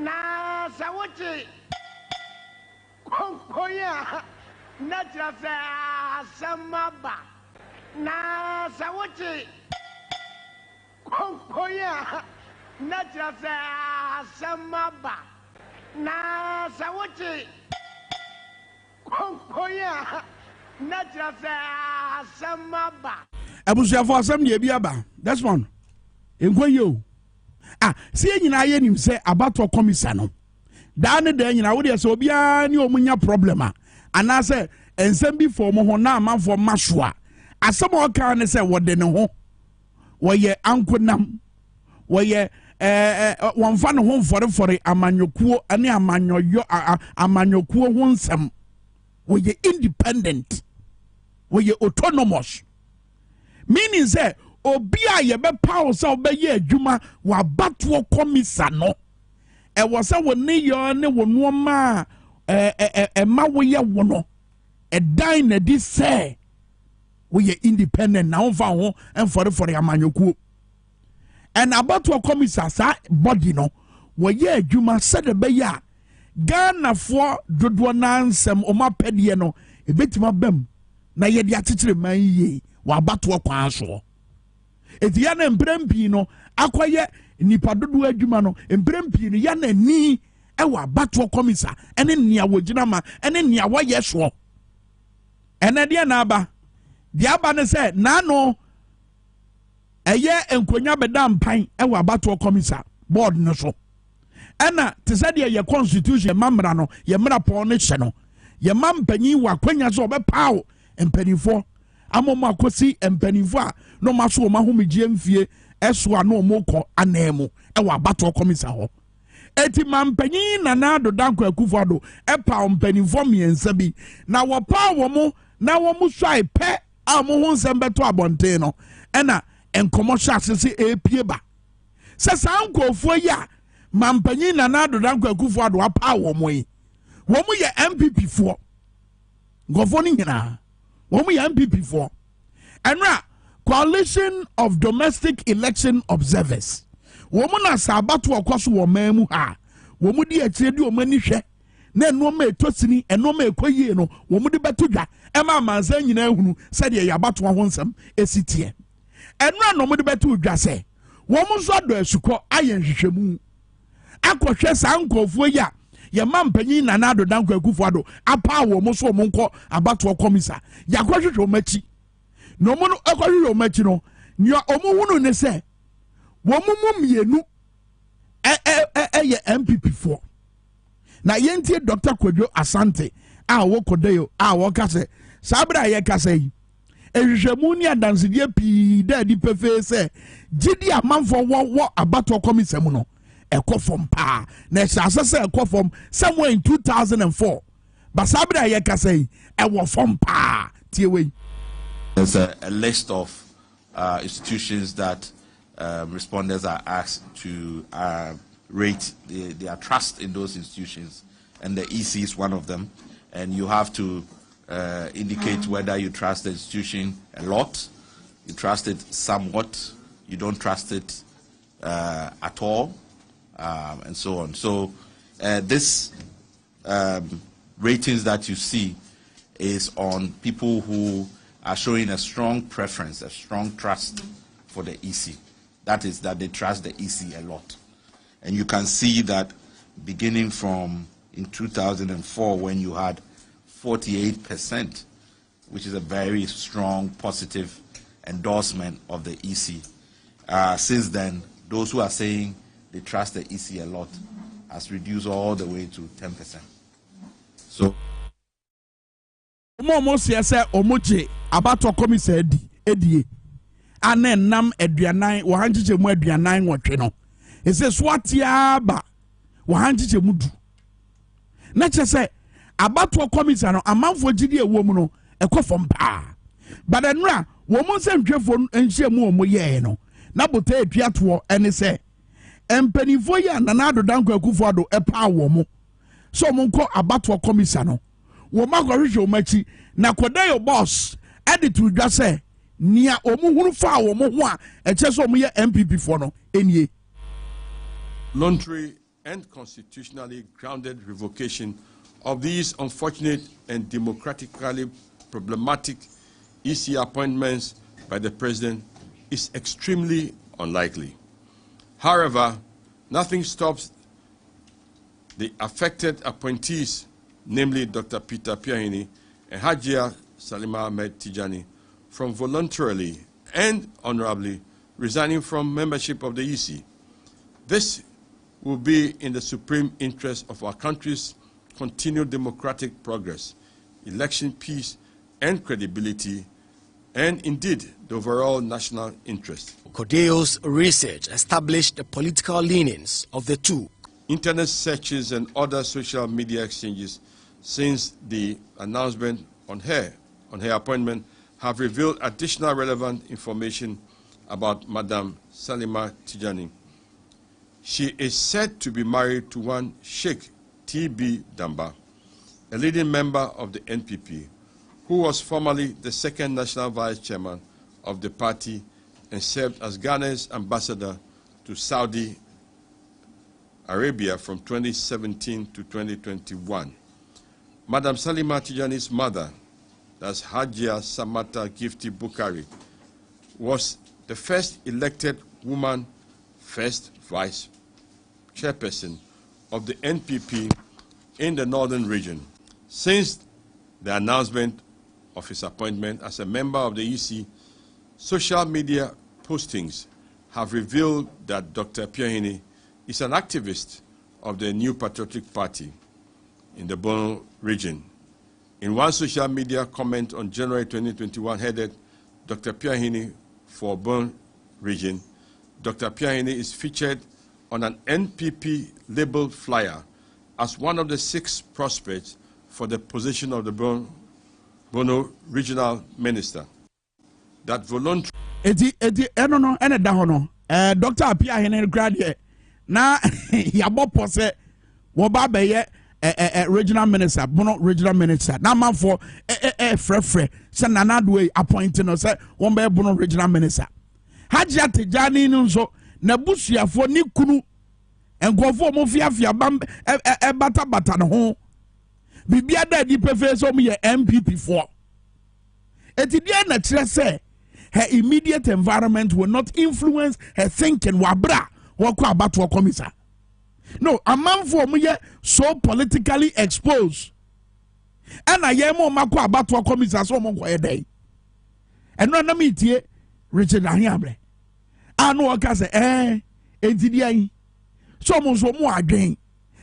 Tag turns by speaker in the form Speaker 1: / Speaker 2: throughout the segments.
Speaker 1: na sawote konkoya na trasa samaba na sawote konkoya na trasa samaba na sawote konkoya na trasa samaba
Speaker 2: abusuafo asem de bi aba that's one enkoyo see nyina ye nim se abato komisa no da ne da nyina wo de se obia ne omunya problema ana se ensem bi for mo ho na amanfo masoa asem o kan ne se wode ne ho wo ye ankonam wo ye wonfa ne ho mfore amanyokuo ane amanyoyo amanyokuo ho nsem wo ye independent wo ye autonomous meaning say obia ye be power so be ye adwuma wa bato komisa no e wo se wo ne yo ne wo no ma ma wo ye wo no e dan na di say wo ye independent na won fa ho enfore amanyokuo and abato komisa sa body no wo ye adwuma se de be ya Ghana for dodo na nsem o ma pede no e betima bam na ye de atikire man yi wa bato kwan so eti ya na mbrempi no akoye nipa dodo adwuma no mbrempi no ya na ni e wa bato komisa ene nia wogina ma ene nia wo ye so ene de na aba de aba ne se na no eye enkonya beda mpan e wa bato komisa board no so ena te se de ye constitution mamra no ye mra pon ne hye no ye mampanyi wa kwanya so obepaw empanifo amomo akosi empanifo a no maso ma homegye mfie eso a no moko anemu e wa bato komisa ho eti mampanyi na na do danko akufo do e pa empanifo miensa bi na wo pa wo mo na wo mu swai pe a mo ho nsem beto abonten no ena enkomo hya sese epie ba se sankofo ya mampanyi na na do danko akufo do apa wo mo yi wo mu ye MPP fo gofo ni nyina wo mu ye MPP fo enra Coalition of Domestic Election Observers wo mu na sabato okoso wo mamu ha wo mu di akire di o mani hwe na eno ma etosini eno ma ekoyie no wo mu di betodwa e ma mansa nyina ehunu se de yabato ho nsam esitie enra no mu di betodwa se wo mu so do asuko ayen hwehwemu akohwe sankofo ya ye mampanyi na na do danko akufo ado apa wo mu so mo nko abato komisa yakohwehwe machi no mo no akohwehwe machi no nyo omuhunu ne se wo mu mienu ye MPP for na yentie Dr. Kwadwo Asante a wo kodeyo a wo kase sabra ye kase yi ehwehwemu ni adansedie pi da di pefe se gidi amanfo wo abato komisa mu no ekofom pa na asase ekofom somewhere in 2004 basabra ye kase yi e wo fom pa tiewe.
Speaker 3: There's a list of institutions that respondents are asked to rate their trust in those institutions, and the EC is one of them. And you have to indicate whether you trust the institution a lot, you trust it somewhat, you don't trust it at all, and so on. So this ratings that you see is on people who are showing a strong preference, a strong trust for the EC. That is that they trust the EC a lot. And you can see that beginning from in 2004 when you had 48%, which is a very strong positive endorsement of the EC. Since then, those who are saying they trust the EC a lot has reduced all the way to 10%. So
Speaker 2: omoche abato komisa edie anen nam aduanan wo hanchiche mu aduanan wotwe no ese swatia ba wo hanchiche mu du na chese abato komisa no amanfo gidi ewo mu no ekofom pa badanura wo mo se ntwefo enhie mu omo ye no na bota aduato ene se empanifo ya nanado danko akufo ado epa wo mo so mo nko abato komisa no wo magorhwe machi na kodayo boss edit udwa se nia omuhunu fa wo mo ho a eche so mo ye MPP for no enie
Speaker 4: Laundry and constitutionally grounded revocation of these unfortunate and democratically problematic EC appointments by the President is extremely unlikely. However, nothing stops the affected appointees, namely Dr. Peter Piahini and Hajia Salima Ahmed Tijani, from voluntarily and honorably resigning from membership of the EC. This will be in the supreme interest of our country's continued democratic progress, election peace and credibility, and indeed the overall national interest.
Speaker 5: Kodeo's research established the political leanings of the two.
Speaker 4: Internet searches and other social media exchanges since the announcement on her appointment have revealed additional relevant information about Madam Salima Tijani. She is said to be married to one Sheikh T.B. Damba, a leading member of the NPP, who was formerly the second national vice chairman of the party and served as Ghana's ambassador to Saudi Arabia from 2017 to 2021. Madam Salima Tijani's mother, that's Hajia Samata Gifty Bukari, was the first elected woman, first vice chairperson of the NPP in the northern region. Since the announcement of his appointment as a member of the EC, social media postings have revealed that Dr. Piahini is an activist of the New Patriotic Party in the Bono region. In one social media comment on January 2021 headed Dr. Piahini for Bono region, Dr. Piahini is featured on an NPP labeled flyer as one of the 6 prospects for the position of the Bono regional minister. That voluntary
Speaker 2: Dr. Piahini graduate na yabo pose wo ba be regional minister, Bono regional minister. Na man for frefre se nanado appointing no se won be Bono regional minister. Hajia Tijani nso na busuafo ni kunu enkofo mo fiafia bata no ho bibia da di pefe so mo ye MPP for etidie na kire se her immediate environment will not influence her thinking wabra wako abato komisa. No, a man for mo ye so politically exposed and I am mo mako abato komisa so mo koye dey eno na me tie Richard Ahiabre anu oka se entidi ayi so mo adwen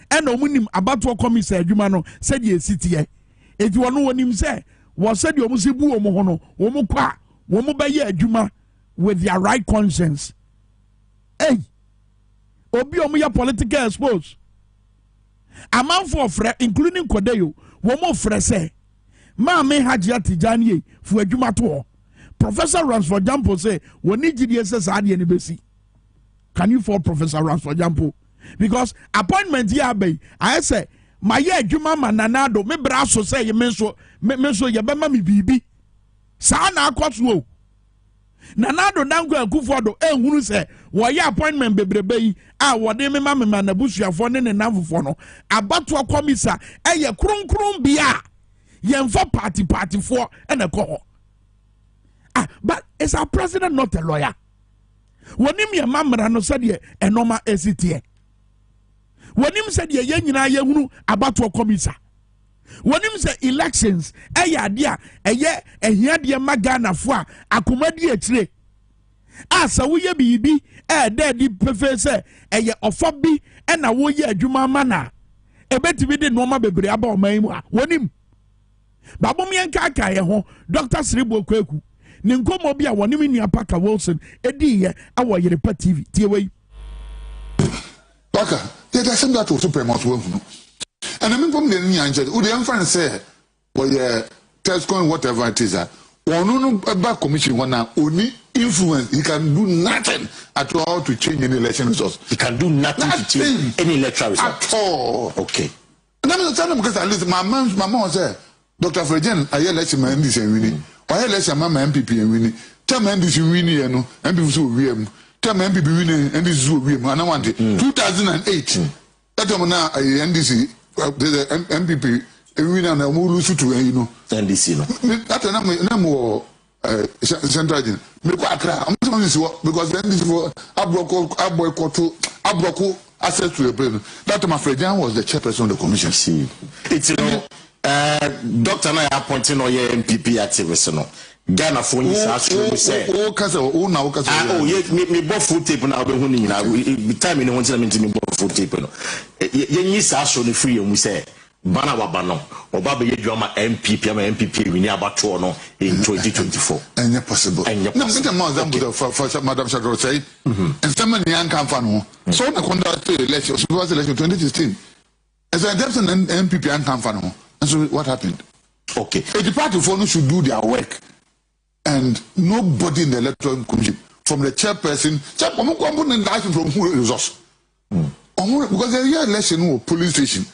Speaker 2: ena omunim abato komisa adwuma no se de esitie enti wono wonim se wo se de omu se bu omu ho no wo mo kwa wo mo baye adwuma with their right conscience. Hey, obi omu ya political exposed a man for fre including Kodeyo wo mo fre se ma me Hajia Tijani fu adwuma to Professor Ransford Jampo say woni gidie se saade ni besi. Can you for Professor Ransford Jampo? Because appointment here be I say my ye adwuma mananado me bra so say ye menso ye bema mi bibi sa na akoso nanado dango akufodo ehunu se wo ye appointment bebrebe yi a wo de me ma na busuafo ne namfofo no abato komisa eye kronkron bia ye mfa party for ene ko. But is our president not a lawyer? Wonim ye mamra no said ye enoma esitie. Wonim said ye nyina ye hunu abato komisa. Wonim say elections eya dia eye ehia de magana fo a akomadi etire. Asa wo ye bibi de di pefe se eye ofobi e na wo ye adwuma mana. Ebetimi de noma bebre aba o man mu a. Wonim. Babom yen kaka ye ho Dr. Sribo Kwaku. Ninkomo bia wonim nua Paka Wilson edi ye awo Yerepa TV tie wei
Speaker 6: Paka they send that to supreme as well. And I mean from the nyanche who the friend say well yeah test going whatever it is one back commission one now only influence he can do nothing at all to change any election results.
Speaker 7: He can do nothing to change any electoral results
Speaker 6: at all.
Speaker 7: Okay.
Speaker 6: And I'm telling them because at least my mom say Dr. Frejen I election man this and winning. Why election man MPP and winning? Tell man this winning and no MPP so we tell man MPP winning and this is what we and I want it 2008 That time now NDC the MPP we now lose to
Speaker 7: NDC no.
Speaker 6: That time Central Region. Because NDC Abroko access to the president. That time Fredjan was the chairperson of the commission.
Speaker 7: See, it's Dr. Naya appointing or MPP activists no. Ghana for you say
Speaker 6: oh
Speaker 7: me both full tape now be huni na time in want to me both full tape no ye sa so ne free mu say bana baba no oba be yedwama MPP we ni abato no in 2024
Speaker 6: and possible no think am example for Madam Shadro say and someone yan can fan no so na conduct election supervisor election 2016 as a Debson and MPP and can fan no and so what happened
Speaker 7: okay
Speaker 6: the party for no should do their work. And nobody in the electoral commission, from the chairperson, from who resource. Because there is election or police station.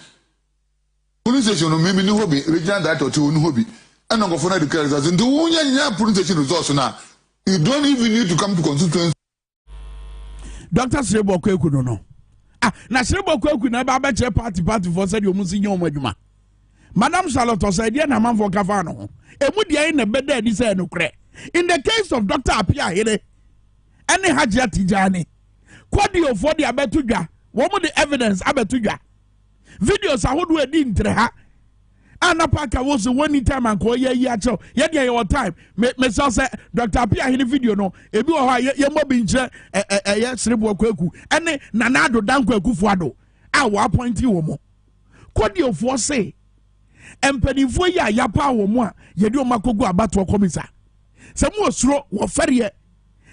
Speaker 6: Police station, maybe no hobby, regional that or two hobby. And I'm going to declare results. And the one police station results now, you don't even need to come to constituency.
Speaker 2: Dr. Srebo Kweku no. Na Srebo Kweku na ba chair party for said you musi nyom adwuma. Madam Charlotte said dia na man for kafa no. Emu dia na beda di say no kre. In the case of Dr. Apia Here, any Hajia Tijani, Quadio for the Abetuja, what the evidence Abetuja? Videos are what we did in Treha. Anapaka was the one time and call ye cho, yet your time. Mesa say Dr. Apia Here video no, if you are Yamobinja, Sribo Kweku, and Nanado Danko Kufuado. I will appoint you more. Quadio for say, and penny for ya yapa or more, Yedo Makogo Abato Commissar. Some was raw or ferry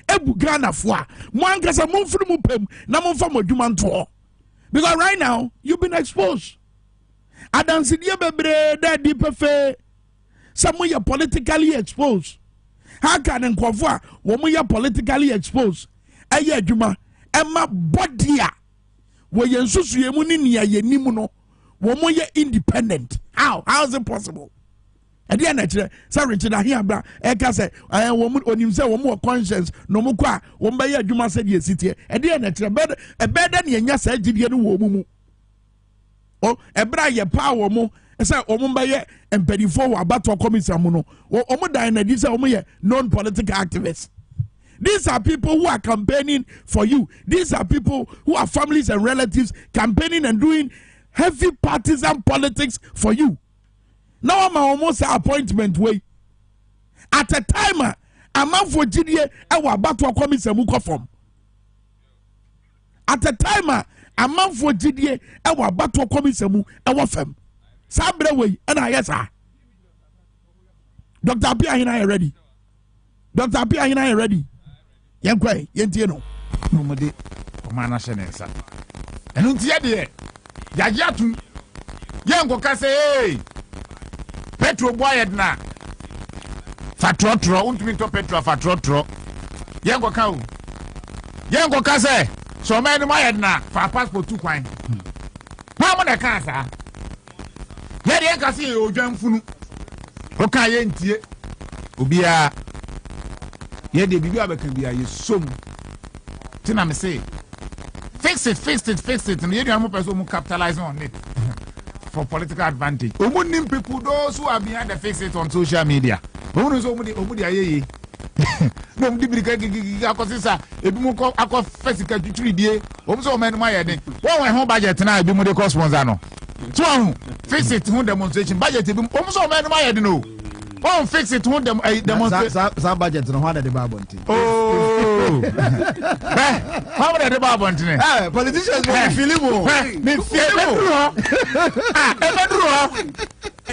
Speaker 2: Ebu Ghana for one case a month from Mupem, Namon from Duman tour. Because right now, you've been exposed. I don't see the bebre that deep affair. Some way you're politically exposed. How can and Quavoa, when we are politically exposed? Aye, Juma, Emma Bodia, where you're so Yemuninia, Yenimuno, when we are independent. How is it possible? And the end, sorry, to hear about Eka I am woman on himself more conscience, no more qua, one by a Juma said yes, city. And the end, a better than Yanya said, did you know? Oh, a braya power more, as I woman by ye, and penny forward about to come in Samuno, or Omodine, these are non-political activists. These are people who are campaigning for you. These are people who are families and relatives campaigning and doing heavy partisan politics for you. Now I'm almost an appointment way. At a time, a man for GDA, I was about to come in Samuka form. At a time, a man for GDA, I was about to come in Samu, I was fem. Sabre way, and I yes, sir. Dr. Apia and I are ready. Dr. Apia and I are ready. Yankwe, Yentiano.
Speaker 8: No, Madi, Commander Shenesa. And Untiade, Yajatu, Yanko Kase. Petro boyed na Fatrotro, unto Petro Fatrotro. Yango cow. Yango Case, so many my na for passport 2 coin. How many casa? Let Yankasi, O John Funu. Okay, Yentie Ubia Yet the Bibia can be a sum. Tina me say, fix it, and you have person who capitalize on it. For political advantage. Omunim people, those who are behind the fix it on social media. Omuno so omudi aye. No mudi bika akosisa ebimuko akọ physical tuturi die. Omso men ma ye den. Won we ho budget na ebimu de sponsor no. So fix it who demonstration budget ebimu omso men ma ye den no. Won fix it who demonstration.
Speaker 9: Sa budget no ho de babonti.
Speaker 8: Oh. How would I do about it?
Speaker 9: Politicians will feel it.
Speaker 2: Me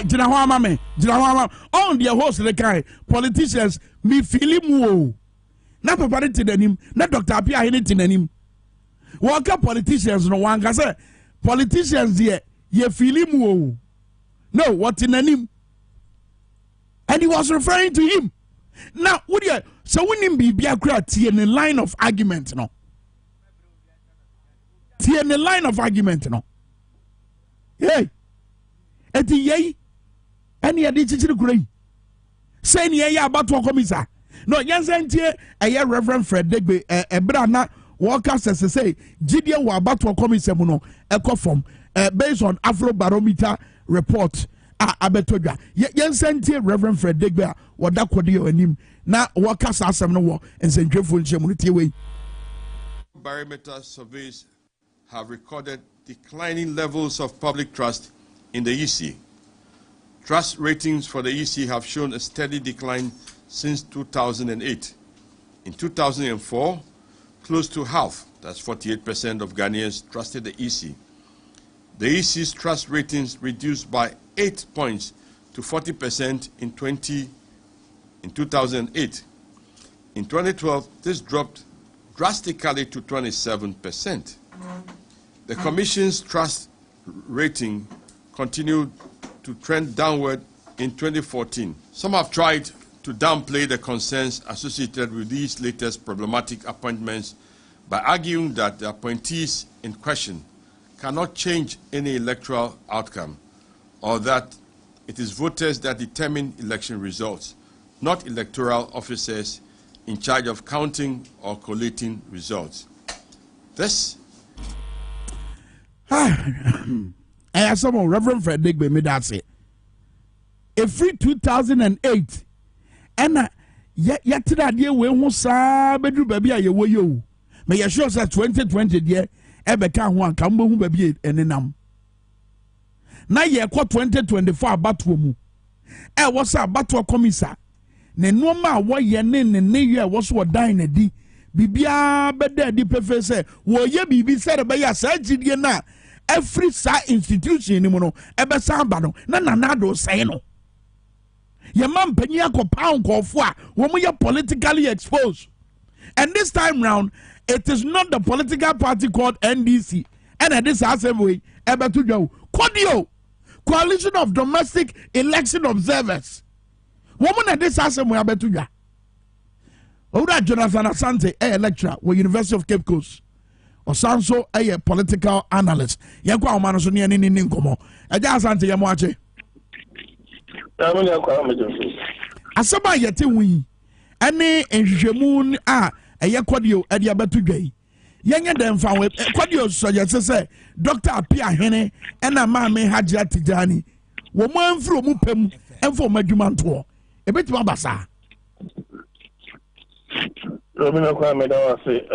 Speaker 2: Jinahama, on the host of the guy, politicians, me feel him. Not prepared to him, not Dr. Apia anything in him. Walk up politicians, no one can say, politicians here, ye feel him. No, what in him? And he was referring to him. Now, would you so when him be a crowd in a line of argument, no? In a line of argument, no? Hey, at the yay, any additional gray. Saying, yeah, about to come, sir. No, yes, and here, a Reverend Fred Degbe, a brana, workers as say GDA wa abattoir commission no from based on Afro Barometer report abetodwa yen senti Reverend Fred Degbe wada kodi anim na workers asem no wo nsentwefo nchemu tie we.
Speaker 4: Barometer surveys have recorded declining levels of public trust in the EC. Trust ratings for the EC have shown a steady decline since 2008. In 2004, close to half, that's 48% of Ghanaians, trusted the EC. The EC's trust ratings reduced by 8 points to 40% in 2008. In 2012, this dropped drastically to 27%. The Commission's trust rating continued to trend downward in 2014. Some have tried to downplay the concerns associated with these latest problematic appointments by arguing that the appointees in question cannot change any electoral outcome, or that it is voters that determine election results, not electoral officers in charge of counting or collating results. This
Speaker 2: I some Reverend Fred Degbe made that say. Every 2008, and yet that year we won't say bedru baby a yewo yo. May you sure say 2020 year ebe ka ho anka mbo hu baby enenam. Na ye kwa 2024 abatoɔ mu. Was a abatoɔ komisa. Ne noma wo ye ne ye was wo dan na di. Bibia beda di pefe say wo ye bibi say be ya sa gidie na every sa institution ni mu no ebe sa ba no na nanado say no. Your man penya ko pound ko fo a wo mo ye politically exposed. And this time round it is not the political party called NDC. And at this assembly ebe to do Kodio Coalition of Domestic Election Observers. Woman at this assembly ebe to do. Oda Jonathan Asante a lecturer with University of Cape Coast. Osanso a political analyst. Yakwa omano so ne ni nkomo. Eja Asante yemo ache. Asaba yete wi ane enhwehwemu a eye kodio e dia betu dwai yenye dem fa we kodio so ye se Dr. Apia Hene ena maame Hajia Tijani wo mo amfro mu pam emfo madwuma nto e betima basa
Speaker 10: Romina kwa Dwabo Ase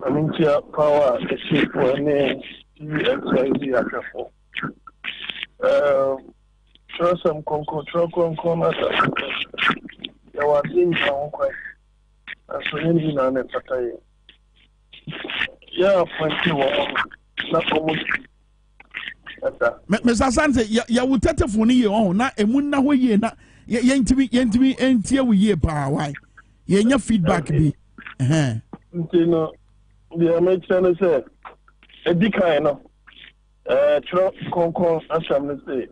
Speaker 10: amintia power the shape when XYZ akafo sure some control na ya wazin kwa kwa so yini na ne patai ya fanti wo na komo
Speaker 2: Mr. Sanse ya wutete funi ye on na emu na ho ye na yentimi entie wo ye pa why ye feedback bi
Speaker 10: ntino the make say edikan no tro konkon asam say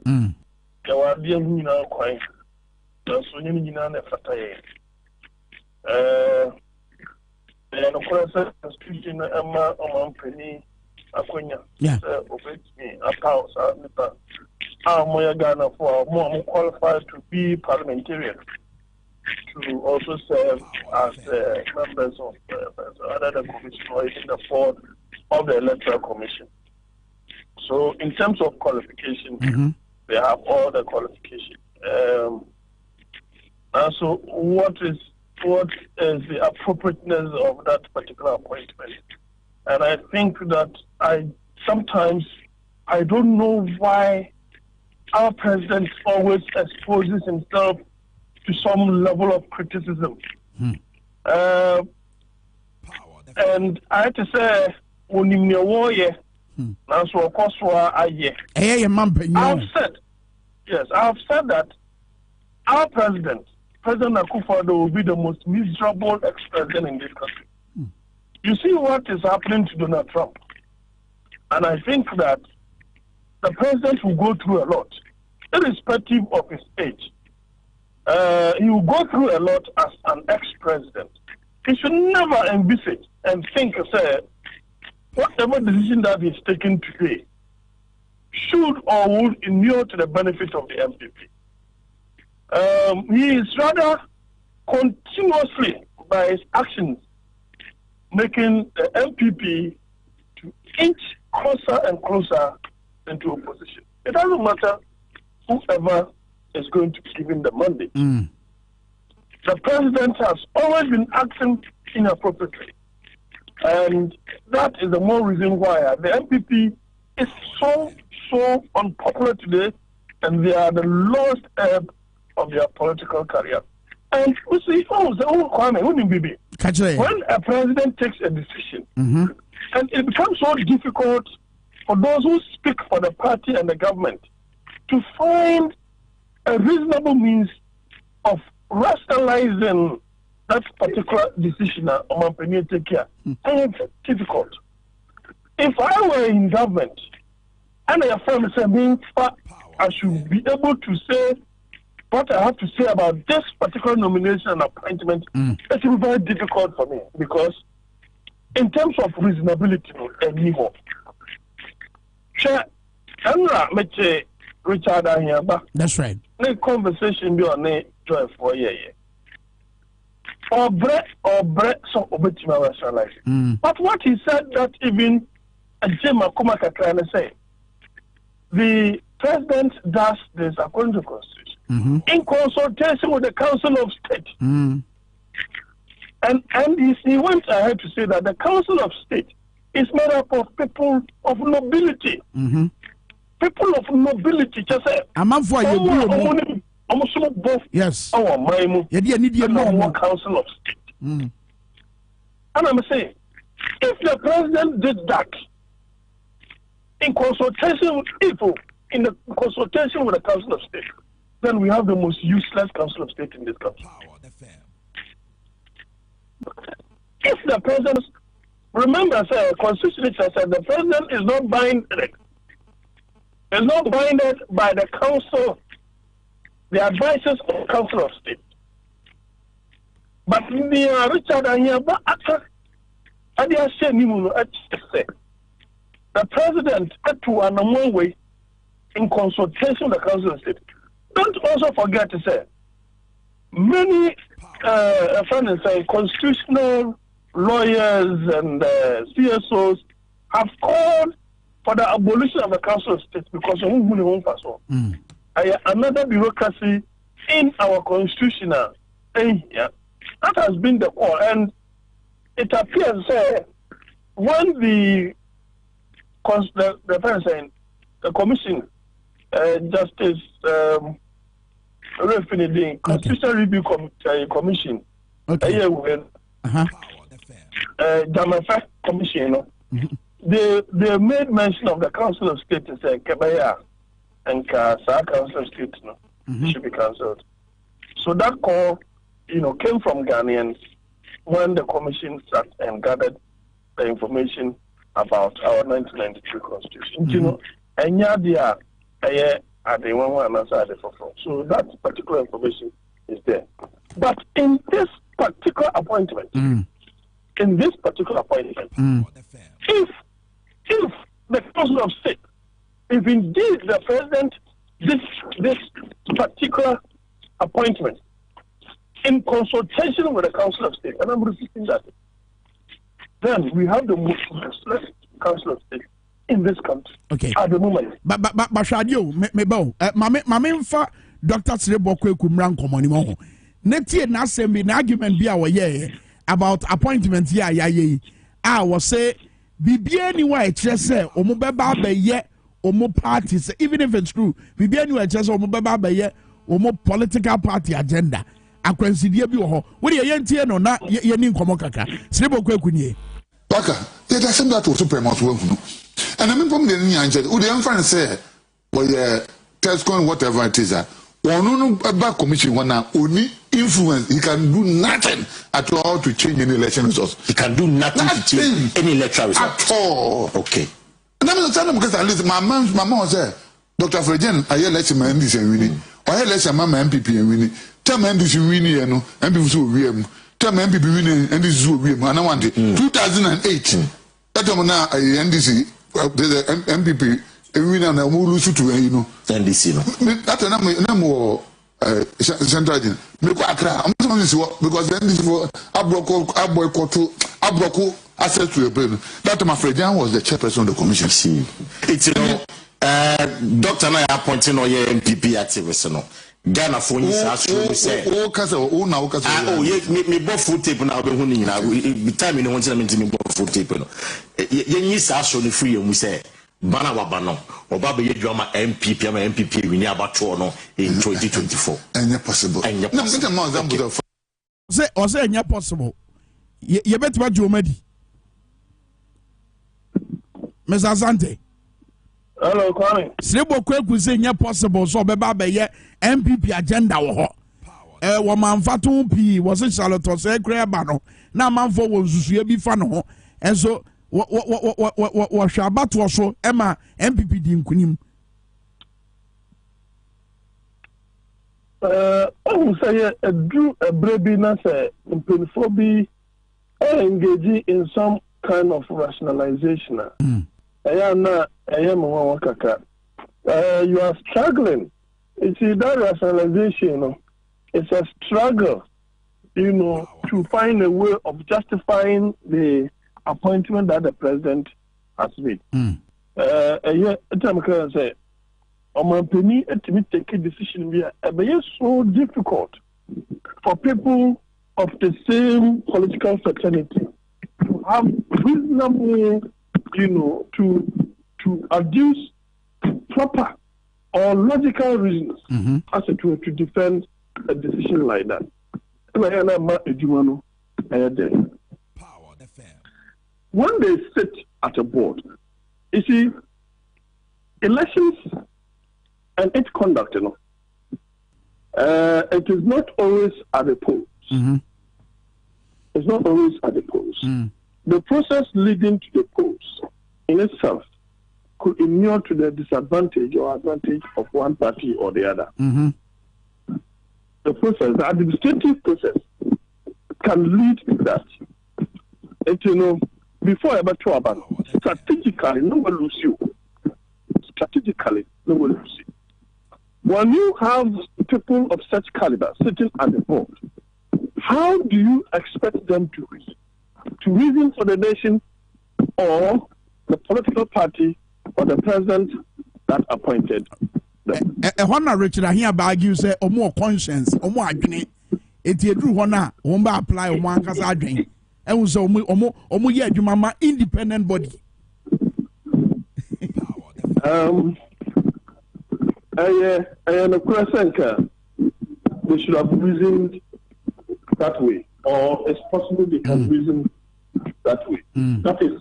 Speaker 10: ya wa bia hu na kwan so yini na ne patai and of course, institution Emma Omanpeni Akonya, obey a house, Moya Ghana for more qualified to be parliamentarian to also serve as members of other commission or in the board of the Electoral Commission. So, in terms of qualification, they have all the qualifications. And so, what is the appropriateness of that particular appointment? And I think that I don't know why our president always exposes himself to some level of criticism. And I have to say, I've said that our President Akufo-Addo will be the most miserable ex-president in this country. You see what is happening to Donald Trump. And I think that the president will go through a lot, irrespective of his age. He will go through a lot as an ex-president. He should never envisage and think, say, whatever decision that he's taken today should or would inure to the benefit of the MPP. He is rather continuously, by his actions, making the MPP to inch closer and closer into opposition. It doesn't matter whoever is going to give him the mandate. The president has always been acting inappropriately. And that is the more reason why the MPP is so unpopular today, and they are the lowest ebb of their political career. And we see, when a president takes a decision, and it becomes so difficult for those who speak for the party and the government to find a reasonable means of rationalizing that particular decision on Premier take care. And it's difficult. If I were in government and a firm is saying I should be able to say what I have to say about this particular nomination and appointment, it will be very difficult for me, because in terms of reasonability and niveau, Richard Anyaba.
Speaker 2: That's right.
Speaker 10: The conversation be on a joy for a year. Or bread, so obetima rationalize. But what he said that even a Jema Kumaka trying to say, the president does this according to the Constitution in consultation with the Council of State. And he went ahead to say that the Council of State is made up of people of nobility. People of nobility, just say,
Speaker 2: yes.
Speaker 10: Our Council of State. And I'm saying, if the president did that in consultation with people, in the consultation with the Council of State, then we have the most useless Council of State in this country. If the president, remember, sir, Constitution said the president is not binded. Is not binded by the Council, the advices of the Council of State. But in the Richard Anyaba, the president had to one way in consultation with the Council of State. Don't also forget to say, many constitutional lawyers and CSOs have called for the abolition of the Council of State because of another bureaucracy in our constitution. That has been the call, and it appears when the commission, Justice Constitutional Review Commission, Jamafa Commission, they made mention of the Council of State and said Kebaya and Sa Council of State should be cancelled. So that call, came from Ghanaians when the commission sat and gathered the information about our 1993 Constitution. So that particular information is there. But in this particular appointment, if the Council of State, if indeed the president this particular appointment in consultation with the Council of State, and I'm repeating that, then we have the most useless Council of State in this country at the moment.
Speaker 2: But Shadio, Mamma Dr. Srebokwe Kumran Komonimo. Netie na sembi na argument be our ye about appointment I was say Bibia ni wa say omo beba be ye omo parties, even if it's true. Bibia ni wa omo beba be ye omo political party agenda. Akwansidie bi wo ho. Wo de yentie no na ye ni nkomo kaka. Srebokwe kunye.
Speaker 6: Paka, it doesn't that also promote work. And I mean, from the Niger, who the friend say, well, test going whatever it is. One back commission one now only influence. He can do nothing at all to change any election results.
Speaker 7: He can do nothing to change any electoral results
Speaker 6: at all.
Speaker 7: Okay.
Speaker 6: And I'm telling because at least my mom said, Dr. Frejen, I hear let's man this and winning. I hear let's mama MPP and winning. Tell man this winning, you know, MPP so we tell me MPP winning and this is what we and I want it. 2008. That time now NDC the MPP winning and we lose to NDC no. That central agent. Me ko akra. I'm saying this because then this for abroko access to the brain. That my friend Jan was the chairperson of the commission.
Speaker 7: See, it's Dr. Naya appointing on your MPP activists. No, Ghana for you say. Oh, yes, me both food tape now. Be huni na. Be time in the one time me both food tape. No, ye say show the free. We say. Bana wabano, Obabe Yama MPP, MPP, we near about no in 2024.
Speaker 6: And possible. And
Speaker 2: say, or say, and possible. You bet what you made. Miss Asante.
Speaker 10: Hello, Kwame.
Speaker 2: Srebo Quick was saying, yeah, possible. So, Beba, MPP agenda. Woman Fatum P was a Charlotte or say, Crabano. Now, man for was be fun. And so, what Shabat was so Emma MPP dim kunim.
Speaker 10: I will say a do a brabiness in Pinphobi engaging in some kind of rationalization. You are struggling. You see that rationalization, it's a struggle, to find a way of justifying the appointment that the president has made. Say, Penny to take a decision here. It's so difficult for people of the same political fraternity to have reasonable, to adduce proper or logical reasons as it were to defend a decision like that. When they sit at a board, you see, elections and its conduct, it is not always at the polls. It's not always at the polls. The process leading to the polls in itself could inure to the disadvantage or advantage of one party or the other. The process, the administrative process, can lead to that. Before I talk about strategically, no one lose you. Strategically, no one lose you. When you have people of such caliber sitting at the board, how do you expect them to reason? To reason for the nation or the political party or the president that appointed them?
Speaker 2: Richard, I hear about you say, or more conscience, or more agony. It's a true one, won't apply one because I drink. And so, mama independent body.
Speaker 10: I am a question. They should have reasoned that way, or it's possible they can reason that way. That is,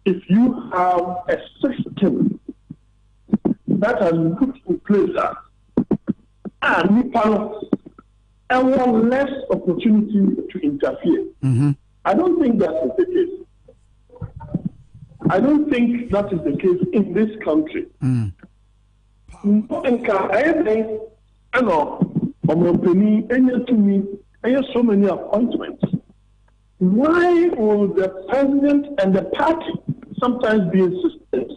Speaker 10: if you have a system that has been put in place and you have less opportunity to interfere. I don't think that is the case. I don't think that is the case in this country. So many appointments. Why will the president and the party sometimes be insistent?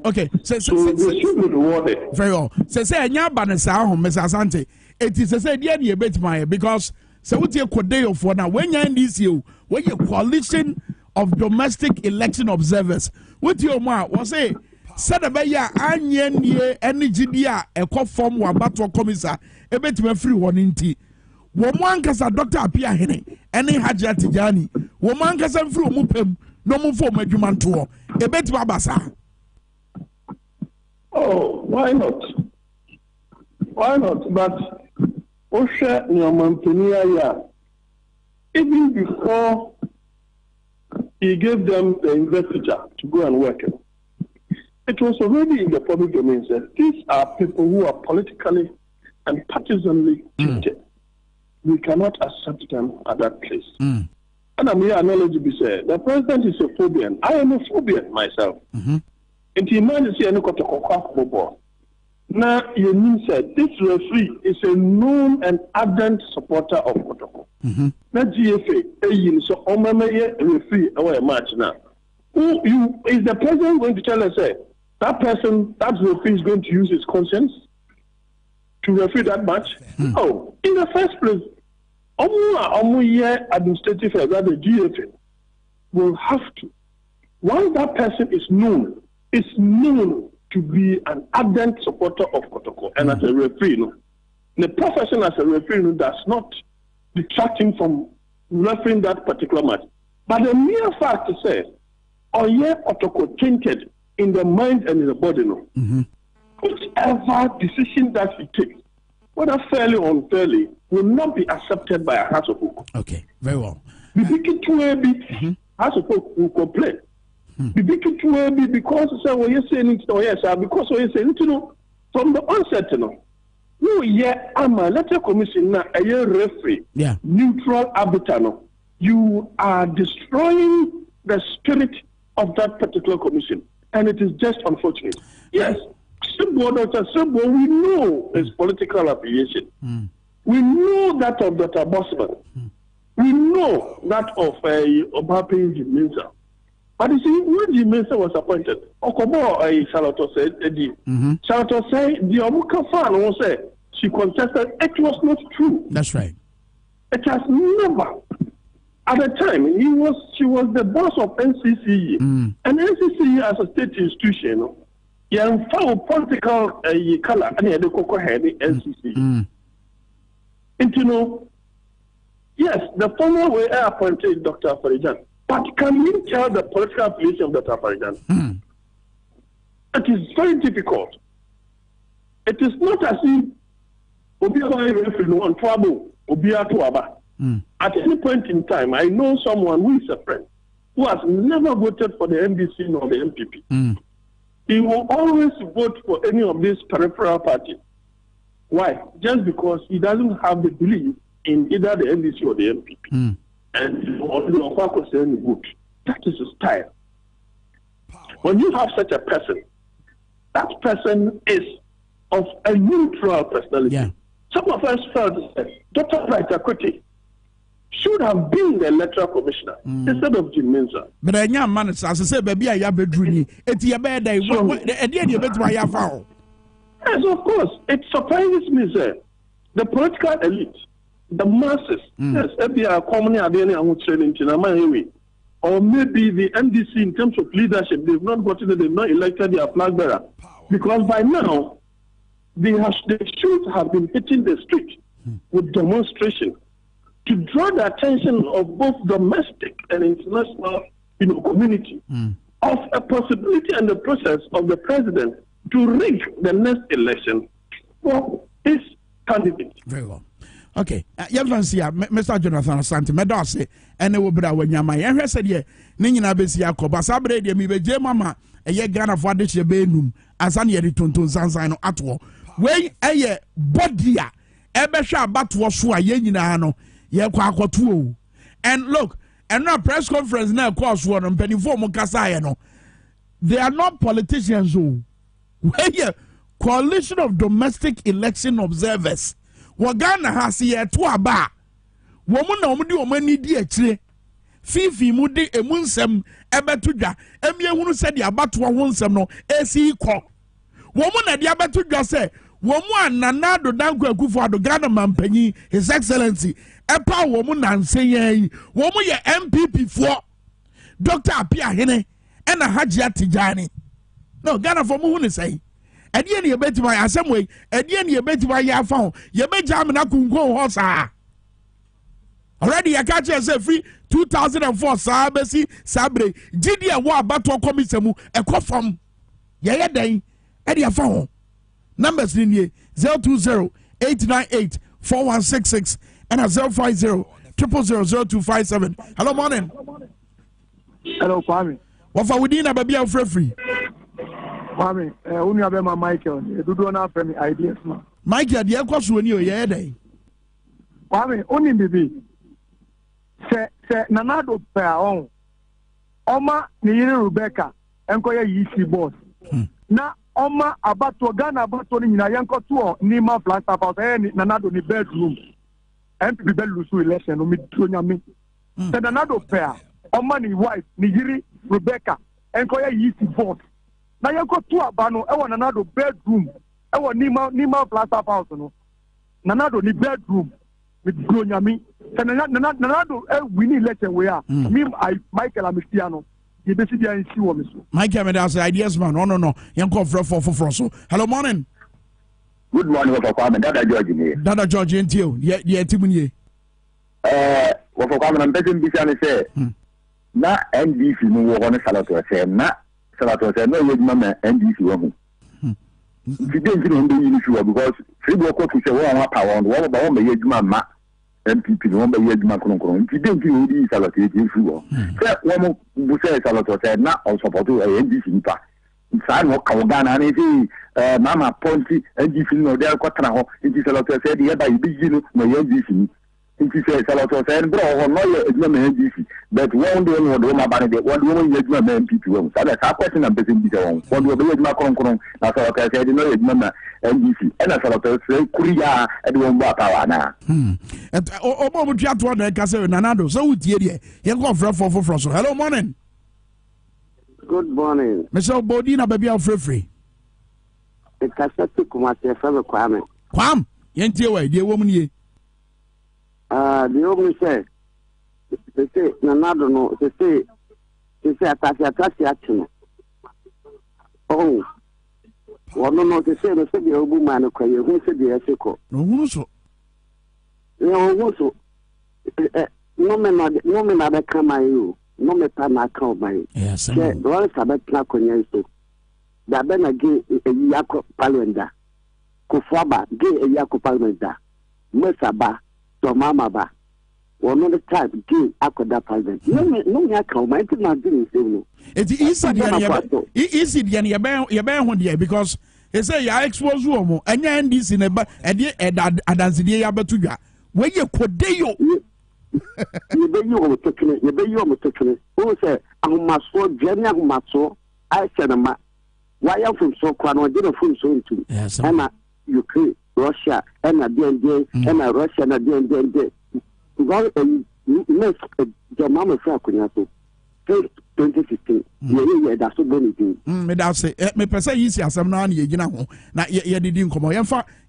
Speaker 2: Okay.
Speaker 10: So they should be rewarded.
Speaker 2: Very well. Say Mr. Asante. It is a say bit my because so what you could for now when you're in this year when you coalition of domestic election observers what your ma was say said about ya anyen ye energy dia a call form wa battle commissar a bit me free one inti woman kasa Dr. Apia Hene any Hajia Tijani woman kasa free mupem no move for mejuman tour a bit babasa.
Speaker 10: Oh, why not? Why not? But Osha Nyamantunia, even before he gave them the investiture to go and work, it was already in the public domain that these are people who are politically and partisanly treated. We cannot accept them at that place. And I'm here analogy be said, the president is a phobian. I am a phobian myself. And the man is here no. Now, you mean said this referee is a known and ardent supporter of Kotoko. Now, GFA, so Omame referee our match now. Who is the president going to tell us? that person, that referee is going to use his conscience to referee that match? No. In the first place, administrative that the GFA will have to. Once that person is known to be an ardent supporter of Kotoko and as a referee, the profession as a referee does not detract him from refereeing that particular match. But the mere fact to say, Kotoko tainted in the mind and in the body, whichever decision that he takes, whether fairly or unfairly, will not be accepted by a House of Oak.
Speaker 2: Okay, very well.
Speaker 10: House of Oak will complain. Because what you're saying, because what you're saying, from the onset, I'm a letter commission, a year referee, neutral arbiter. You are destroying the spirit of that particular commission, and it is just unfortunate. Yes. Dr. Sebo, we know his political affiliation. We know that of Dr. Bosman. We know that of Obape Jimensa. But you see, when Jimensa was appointed, Okobo Shalato said, Shalato said, the Omuka fan will say she contested. It was not true.
Speaker 2: That's right.
Speaker 10: It has never. At the time, she was the boss of NCCE. And NCCE as a state institution, found political color and the cocoa head NCCE. And yes, the former way I appointed Dr. Farijan. But can you tell the political affiliation of Dr. Farijan? It is very difficult. It is not as if at any point in time, I know someone who is a friend who has never voted for the NDC nor the MPP. He will always vote for any of these peripheral parties. Why? Just because he doesn't have the belief in either the NDC or the MPP. And that is his style. When you have such a person, that person is of a neutral personality. Some of us felt that Dr. Bright Akwete should have been the electoral commissioner instead of Jim Mensah.
Speaker 2: But I am man, as I say, baby, I have bedroom. It's your bed. Yes,
Speaker 10: of course. It surprises me, sir. The political elite, the masses, yes, FBI commonly are there and training in or maybe the NDC in terms of leadership, they've not gotten it, they've not elected their flag bearer. Because by now, they should have been hitting the street with demonstration to draw the attention of both domestic and international community of a possibility and the process of the president to rig the next election for his candidate.
Speaker 2: Very well. Okay, Mr. Jonathan Asante, Medose, and they will be when you my ever said, ye, Nina Bessia, Cobasabre, de Mibe Mama, a ye Ghana for the Benum, as an yet Tonton Sansan at war. Way a bodia, Ebesha Batwasua, Yenino, Yaquatu. And look, and now press conference now, course one on Penny for Mokasayano. They are not politicians who, where coalition of domestic election observers. Wagana has here to a bar. Woman no mudi omani di echire. Fifi mudi emunsem ebetuja. Emye hunu said the abatwa wonsem no esi ko. Woman na di abetuja say, woman nanado danko Akufo-Addo Ghana mampanyi His Excellency. Epa woman nanse yen. Woman ye MPP for Dr. Apia Hene and a Hajia Tijani. No, Ghana for mu say. Edian ye beti my assembly, Edian ye beti my ya found, ye bet jamina kungo hosa. Already I catch you say free 2004 Sabesi Sabre, Gidia wa bato komisemu, a from Yaya day, Edia found. Numbers in ye 020-898-4166 and a 050-000-257. Hello, morning.
Speaker 11: Hello, Kwame.
Speaker 2: What for we didn't be free?
Speaker 11: Kwame, only have my Michael. You do not have any ideas, man.
Speaker 2: Michael, the aircraft when you are day.
Speaker 11: Kwame, only baby. Say, Nanado Peon. Oma, Nina Rebecca, and Koya Yisi boss. Na Oma Abato Ghana Abato in Yanko tour, Nima flat about Nanado ni bedroom. And to be Lusu election, Umitunya me. Say Nanado pair, Oma ni wife, Nigiri Rebecca, and Koya Yisi boss. na yɛnkɔ to aba no ɛwɔ nanado bedroom ɛwɔ nima plaza house no nanado ni bedroom with gronyami sɛ nanado wini election wei a me Michael Amesia no yɛbɛsi bia nsi wɔ me so
Speaker 2: Michael me that's ideas man no yɛnkɔ frɛ for so hello morning.
Speaker 12: Good morning, Wafakame. Dada George ni.
Speaker 2: Dada George ntio ye timunye.
Speaker 12: Wafakame na mpese mbisa ni se. Na NDC mu wo ne Salato se na Salato se no yeduma na NDC wo mu. Today nti no yi ni sure because Fribo ko to se wo an power wo ba wo me yeduma ma MPP no ba yeduma kronkron. Today nti no di Salato e fi wo. Se wo mu bu se Salato se na on support NDC npa. Saa no ka Ghana na say mama ponti NDC no dey kwatana ho nti Salato say dey ba yi no no NDC ni nti say Salato say bro ho no ye eduma me NDC but one day no do ma ba ne one day one eduma me MPP wo so that question na person bi say one day be eduma kronkron na Salato say dey no eduma na NDC and Salato say kuriya e dey won ba power na
Speaker 2: o mo tua to na ka say nanado so wutie dey ye go for so hello morning.
Speaker 13: Good morning.
Speaker 2: Mr. Bodina baby of free.
Speaker 13: The cassette Kumasi from Kwame.
Speaker 2: Kwam, yentie way, dear woman ye.
Speaker 13: The woman say, they say, Nanado no, they say, Atashi. Oh, well, no, they say, the city of woman, who said the Esseco.
Speaker 2: No, so.
Speaker 13: No, so. No man, other come by you. No me pa na account by.
Speaker 2: Yes, sir.
Speaker 13: The one sabe na konya so. Da be na ge yakọ parliament. Ko faba ge yakọ parliament. Mesaba to mama ba. One of the time ge akoda parliament. No me account my na do say no.
Speaker 2: It easy the ye be ho there because they say ya expose wo mo. Enya NDC ne ba e de adansidie ya betudwa. We ye kodeyo.
Speaker 13: You be you taking. Who say Ahumaso, Jenny Ahumaso, I said, why am from so quan or didn't from so into Ukraine, Russia, and a DND, and a Russia, and a DND. God, miss the mama Fracunato. 2015. Yeah, that's so many things.
Speaker 2: That's it. Me per se easy as I'm not here, na ye didn't come.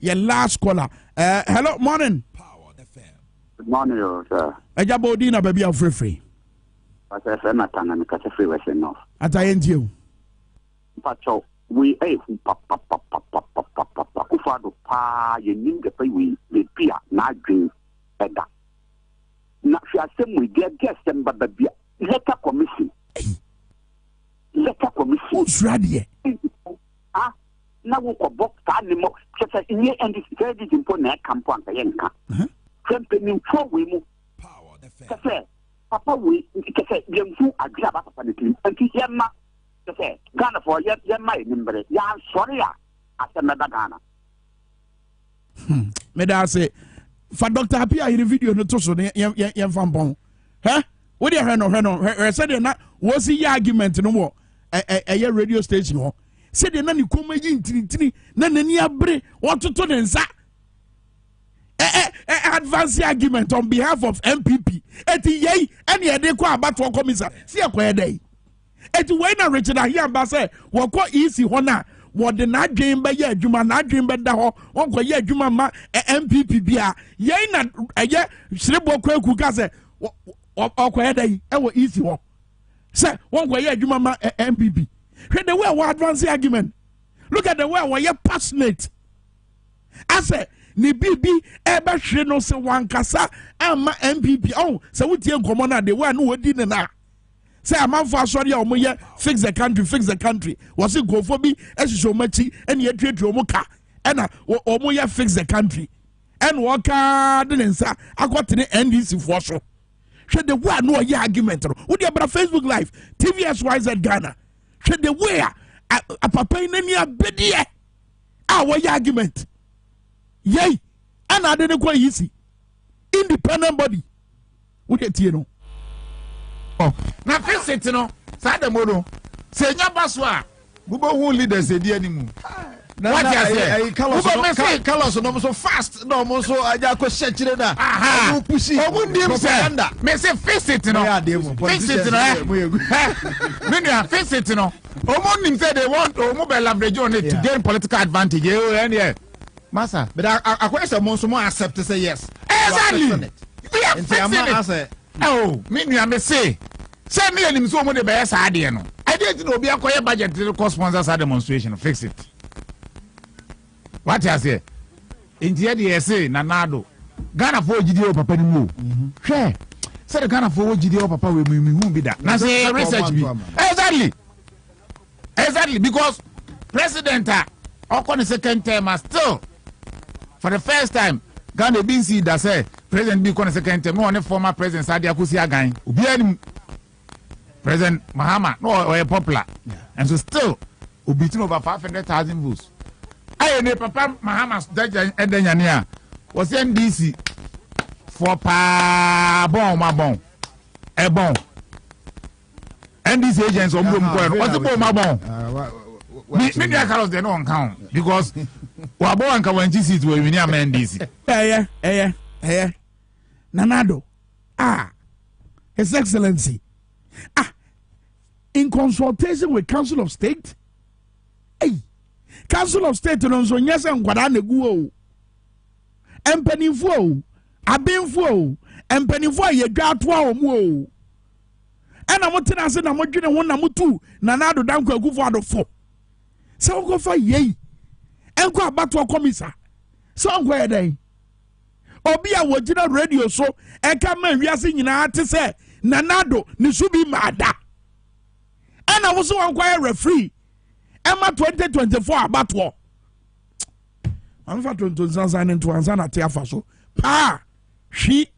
Speaker 2: Your last caller. Hello, morning.
Speaker 12: Good morning, sir.
Speaker 2: Ejabodina baby of free.
Speaker 12: But I say not and catch a free version of.
Speaker 2: At I end you.
Speaker 12: Pacho, we papa Kufado pa ye nim the pay we peer na dream better. Na fi asem we get them but the letter commission.
Speaker 2: Who's ready?
Speaker 12: Ah, na wo ko box ta ni mo. Kese nye and this very important na campo anka yenka. Company for we mu power the fair papa we kese yemfu agria ba papa ne tim anti yemma kese Ghana for yemma nimbre ya sorry a asemeda Ghana
Speaker 2: me da say for Dr. Happy I video no to so yem fampon we dey hwe say na wo si argument no mo a radio station ho say dey na ni koma yi ntintini na nani abre wototo ne nsa advance argument on behalf of MPP. Eti yei any ede kwa abato komisa. Si akwa ede. Eti we na Richard Ahiamba say wo ko easy ho na wo de na dwen ba ye adwuma na dwen ba da ho won ko ye adwuma ma MPP bia yei na eye sirebo kwa ku ka say okwa ede e wo easy ho. Say won ko ye adwuma ma MPP. Hwe the way wo advance argument. Look at the way wo ye passionate. I say ni bibi ebe hwe no se wankasa ama MPP se wotie nkomo na de wa no wodi ne na se amanfo asori a omoye fix the country was it go for bi ehihyo machi ene yetwetwe omuka ena omoye fix the country en woka de nsa akotene NDC for so hwe de wa no ye argument no wo de bra Facebook live TVSYZ Ghana hwe de way a papa nani abedie a wo ye argument. Yay, and I didn't quite easy. Independent body. What you know?
Speaker 8: Oh, now fix it, Sada Mono. Say, Yabaswa, Bubo won't lead us a dear anymore. What you say?
Speaker 9: Carlos no so fast no mo so aja ko shechire na.
Speaker 8: Aha. Omundim say. Me say fix it no. Fix it no. Me no fix it no. Omundim say they want omu be leverage on it to gain political advantage. Yeah.
Speaker 9: Massa, but I question mo so mo accept to say yes.
Speaker 8: Exactly. We are fixing it. Oh, me say. Say me and him so mo de be sa ade no. I didn't know be akoye budget to co-sponsors a demonstration. Fix it. What you say? In the DSA, Nanado. Ghana for GDO Papa Nimu. Sure. Say the Ghana for GDO Papa will be that. Now say research me. Exactly. Because President on the second term still for the first time Ghana been see that say President be on the second term. No one former President Sadia Kusi again. Ubiani President Mahama no or popular. And so still beating over 500,000 votes. I ne papa Mahamas Edanyania was NDC for pa bon ma bon e bon NDC agents on what's the bon ma bon me Carlos they no count because wa bon kan wan seat we win am NDC Nanado His Excellency in consultation with Council of State Council of State no so nyese nkwada na gu o empanifo o abenfo o empanifo yedwa to a omu o ana motena se na modwene ho na motu na nado danko agufo adofo se wo fa yei enko abato komisa so nko yeden obi a wogina radio so eka man wiase nyina ate se na nado ni subi mada ana wo so wanko referee Emma 2024 abatwo. I'm for Tonton Sansan into Ansana Tiafaso. Pa! She